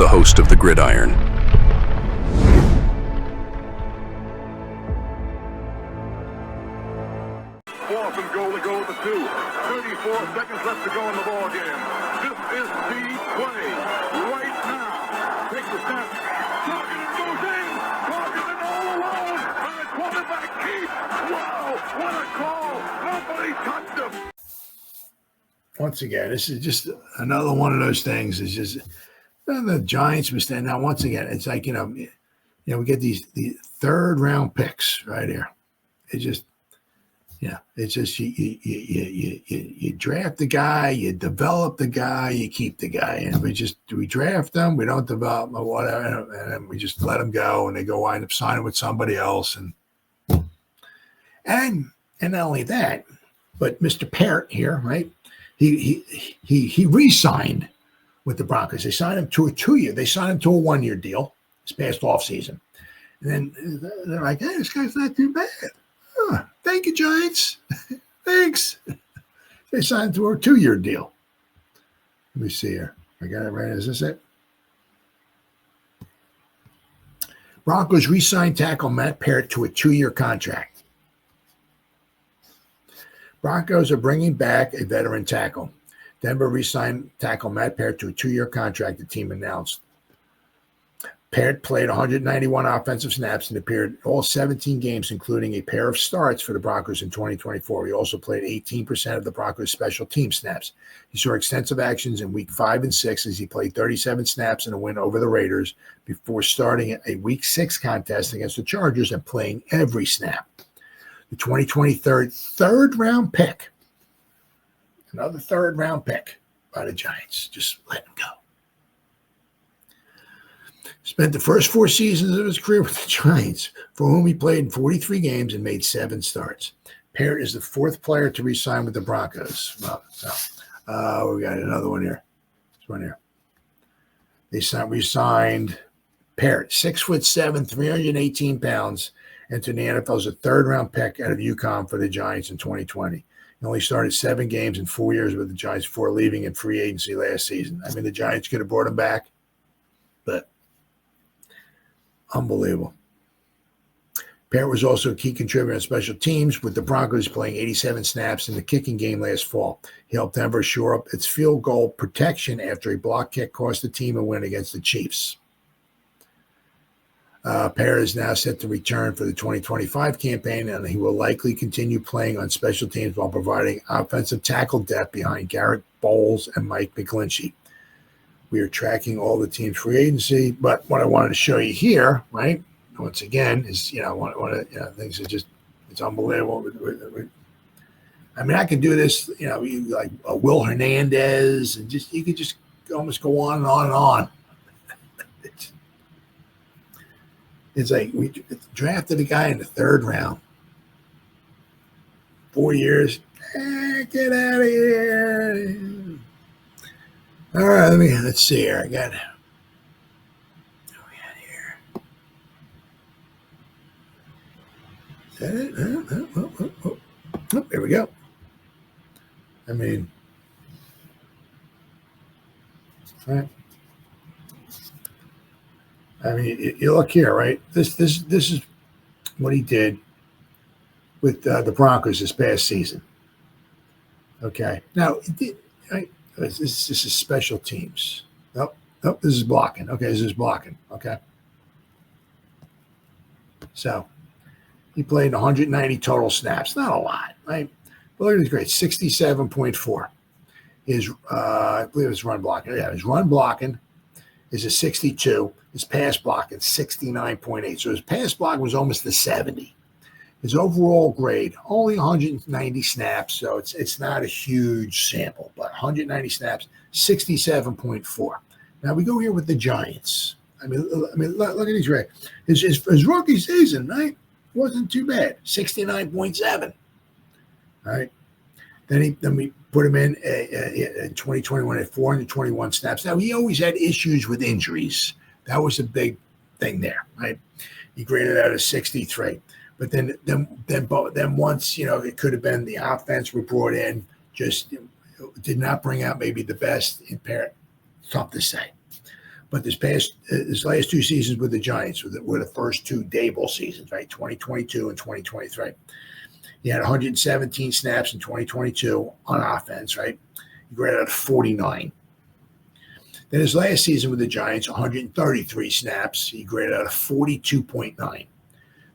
host of the Gridiron. Fourth and goal to go with the 2. 34 seconds left to go in the ball game. This is the play right now. Takes the snap. Targeted goes in. Targeted all alone. And the quarterback keeps. Wow, what a call. Nobody touched him. Once again, this is just another one of those things. It's just the Giants mistake. Now, once again, it's like, we get the third round picks right here. It's just, it's just you draft the guy, you develop the guy, you keep the guy. And we draft them, we don't develop them, whatever, and then we just let them go, and they go wind up signing with somebody else. And not only that, but Mr. Peart here, right? He re-signed with the Broncos. They signed him to a 2-year. They signed him to a 1-year deal this past offseason. And then they're like, hey, this guy's not too bad. Oh, thank you, Giants. Thanks. They signed to a 2-year deal. Let me see here. I got it right. Is this it? Broncos re-signed tackle Matt Peart to a 2-year contract. Broncos are bringing back a veteran tackle. Denver re-signed tackle Matt Peart to a 2-year contract, the team announced. Peart played 191 offensive snaps and appeared in all 17 games, including a pair of starts for the Broncos in 2024. He also played 18% of the Broncos' special team snaps. He saw extensive actions in Week 5 and 6 as he played 37 snaps in a win over the Raiders before starting a Week 6 contest against the Chargers and playing every snap. The 2023 third-round pick, another third-round pick by the Giants. Just let him go. Spent the first 4 seasons of his career with the Giants, for whom he played in 43 games and made 7 starts. Peart is the 4th player to re-sign with the Broncos. We got another one here. This one here. They re-signed Peart, 6'7", 318 pounds, entered the NFL as a 3rd-round pick out of UConn for the Giants in 2020. He only started 7 games in 4 years with the Giants before leaving in free agency last season. I mean, the Giants could have brought him back, but unbelievable. Peart was also a key contributor on special teams, with the Broncos playing 87 snaps in the kicking game last fall. He helped Denver shore up its field goal protection after a block kick cost the team a win against the Chiefs. Peart is now set to return for the 2025 campaign, and he will likely continue playing on special teams while providing offensive tackle depth behind Garrett Bowles and Mike McGlinchey. We are tracking all the team's free agency, but what I wanted to show you here, right, once again, is, one of things is just, it's unbelievable. I mean, I could do this, like Will Hernandez, and you could just almost go on and on and on. It's like we drafted a guy in the 3rd round. 4 years. Get out of here. All right, let's see here. I got what we got here. Is that it? Oh, there we go. I mean, all right. I mean, you look here, right? This is what he did with the Broncos this past season. Okay. Now, this is special teams. Nope, this is blocking. Okay, this is blocking. Okay. So, he played 190 total snaps. Not a lot, right? But look at his grade, 67.4. I believe it was run blocking. Yeah, his run blocking is a 62. His pass block is 69.8. So his pass block was almost the 70. His overall grade, only 190 snaps, so it's not a huge sample, but 190 snaps, 67.4. Now we go here with the Giants. I mean, look at his grade. His rookie season, right, wasn't too bad, 69.7. All right. Then we put him in 2021 at 421 snaps. Now, he always had issues with injuries. That was a big thing there, right? He graded out as 63. But then once, it could have been the offense we brought in just did not bring out maybe the best in Peart. Tough to say. But his last two seasons with the Giants were the first two Daboll seasons, right? 2022 and 2023. He had 117 snaps in 2022 on offense, right? He graded out 49. Then his last season with the Giants, 133 snaps. He graded out a 42.9.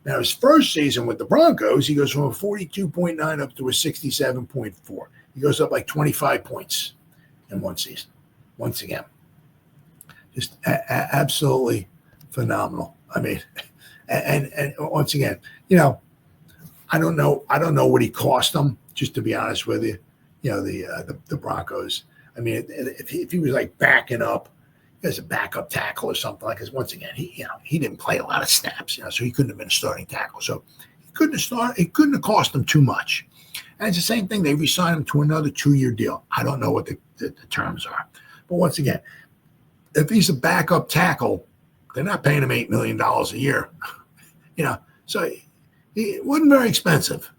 Now, his first season with the Broncos, he goes from a 42.9 up to a 67.4. He goes up like 25 points in one season. Once again, just absolutely phenomenal. I mean, and once again, I don't know what he cost them. Just to be honest with you, the Broncos. I mean, if he was like backing up as a backup tackle or something like this, once again, he didn't play a lot of snaps, so he couldn't have been a starting tackle. So it couldn't have cost them too much. And it's the same thing. They re-signed him to another 2-year deal. I don't know what the terms are. But once again, if he's a backup tackle, they're not paying him $8 million a year. So it wasn't very expensive.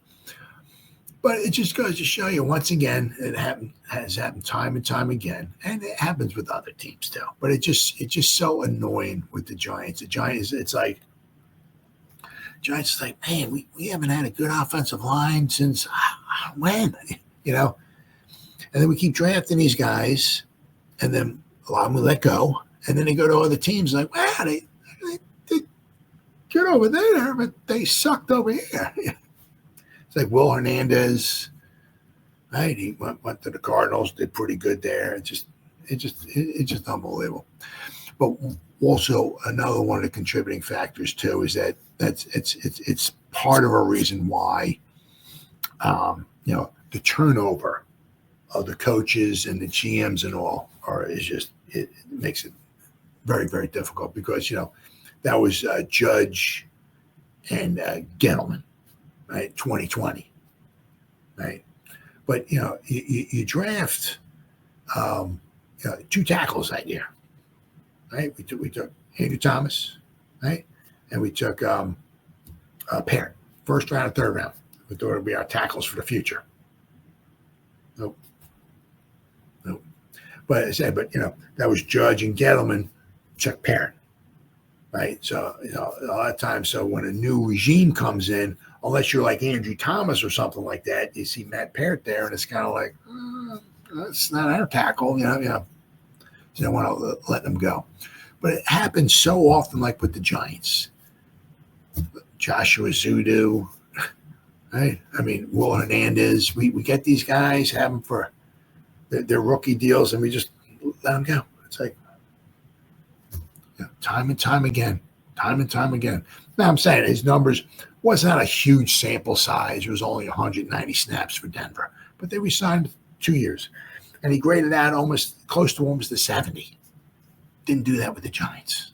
But it just goes to show you, once again, has happened time and time again. And it happens with other teams too. But it's just so annoying with the Giants. The Giants, it's like, man, we haven't had a good offensive line since when? And then we keep drafting these guys, and then a lot of them we let go. And then they go to other teams like, wow, they get over there, but they sucked over here. It's like Will Hernandez, right? He went to the Cardinals, did pretty good there. It's just unbelievable. But also another one of the contributing factors too is that it's part of a reason why the turnover of the coaches and the GMs and all it makes it very, very difficult because that was Judge and Gettleman. Right, 2020, right? But you draft two tackles that year, right? We took Andrew Thomas, right, and we took Peart, first round and third round. We thought it would be our tackles for the future. Nope. But I said, that was Judge and Gettleman, Chuck Peart, right? So a lot of times, so when a new regime comes in, unless you're like Andrew Thomas or something like that, you see Matt Peart there, and it's kind of like, that's not our tackle, So you don't want to let them go. But it happens so often, like with the Giants. Joshua Zudu, right? I mean, Will Hernandez. We get these guys, have them for their rookie deals, and we just let them go. It's like time and time again. Now, I'm saying his numbers was not a huge sample size. It was only 190 snaps for Denver. But they re-signed 2 years. And he graded out close to almost the 70. Didn't do that with the Giants.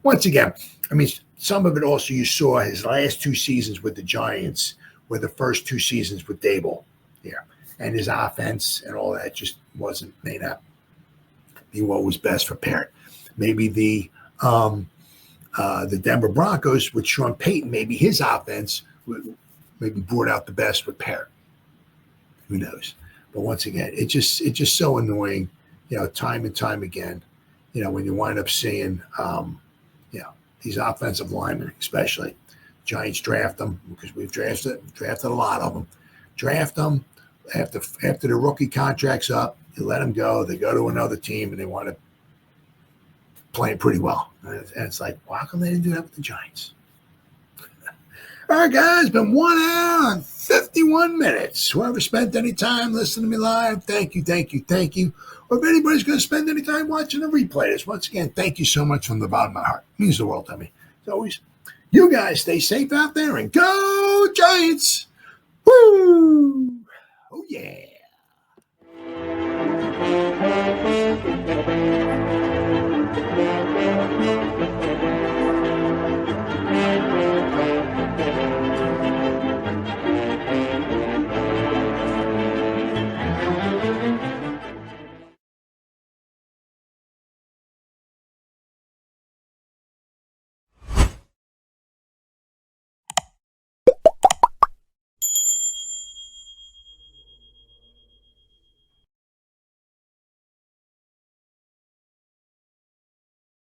Once again, I mean, some of it also you saw his last 2 seasons with the Giants were the first 2 seasons with Daboll here. And his offense and all that just may not be what was best for Peart. Maybe the Denver Broncos with Sean Payton, maybe his offense maybe brought out the best with Peart. Who knows? But once again, it's just so annoying, time and time again, when you wind up seeing, these offensive linemen, especially Giants draft them because we've drafted a lot of them. Draft them after the rookie contract's up, you let them go. They go to another team and they want to playing pretty well. And it's like, well, how come they didn't do that with the Giants? All right, guys, it's been 1 hour and 51 minutes. Whoever spent any time listening to me live, thank you. Or if anybody's going to spend any time watching the replay this, once again, thank you so much from the bottom of my heart. It means the world to me. As always, you guys stay safe out there and go Giants. Woo! Oh, yeah.